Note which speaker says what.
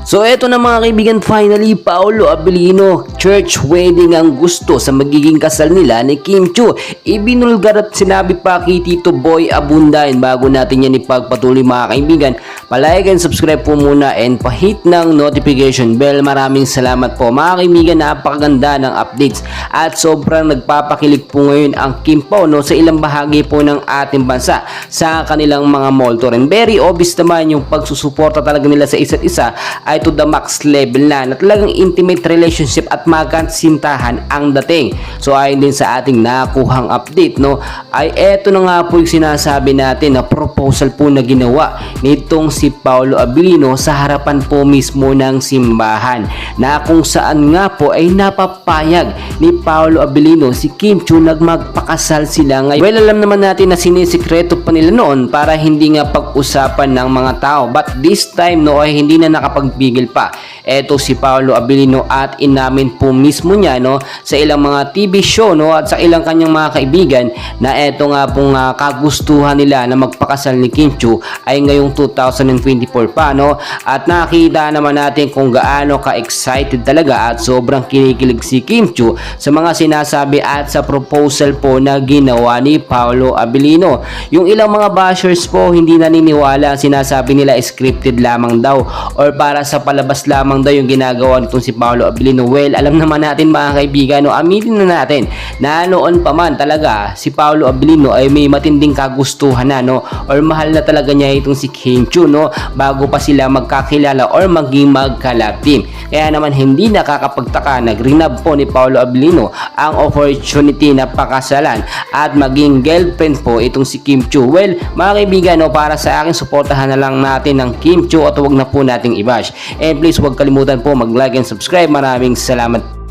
Speaker 1: So eto na mga kaibigan, finally Paolo Abilino, church wedding ang gusto sa magiging kasal nila ni Kim Chiu. Ibinulgar at sinabi pa kay Tito Boy Abundain. Bago natin yan ipagpatuloy mga kaibigan, palike and subscribe po muna and pahit ng notification bell. Maraming salamat po mga kaibigan, napakaganda ng updates at sobrang nagpapakilig po ngayon ang Kim Pao sa ilang bahagi po ng ating bansa sa kanilang mga molto. And very obvious naman yung pagsusuporta talaga nila sa isa't isa ay to the max level na talagang intimate relationship at magkasintahan ang dating. So ayon din sa ating nakuhang update ay eto na nga po yung sinasabi natin na proposal po na ginawa nitong si Paolo Abilino sa harapan po mismo ng simbahan, na kung saan nga po ay napapayag ni Paolo Abilino si Kim Chiu na magpakasal sila ngayon. Well, alam naman natin na sinisikreto pa nila noon para hindi nga pag-usapan ng mga tao, but this time ay hindi na nakapagbigil pa eto si Paolo Abilino at inamin po mismo niya sa ilang mga TV show at sa ilang kanyang mga kaibigan na eto nga pong kagustuhan nila na magpakasal ni Kim Chiu ay ngayong 2024 pa at nakita naman natin kung gaano ka-excited talaga at sobrang kinikilig si Kim Chiu sa mga sinasabi at sa proposal po na ginawa ni Paolo Abilino. Yung ilang mga bashers po hindi naniniwala, sinasabi nila scripted lamang daw or para sa palabas lamang daw yung ginagawa nitong si Paolo Abilino. Well, alam naman natin mga kaibigan, aminin na natin na noon pa man talaga si Paolo Abilino ay may matinding kagustuhan na or mahal na talaga niya itong si Kim Chiu bago pa sila magkakilala or maging mag-collab team. Kaya naman hindi nakakapagtaka, nag-renab po ni Paolo Abilino ang opportunity na pakasalan at maging girlfriend po itong si Kim Chiu. Well, mga kaibigan, para sa akin, suportahan na lang natin ng Kim Chiu at huwag na po nating i-bash. And please huwag kalimutan po mag-like and subscribe. Maraming salamat.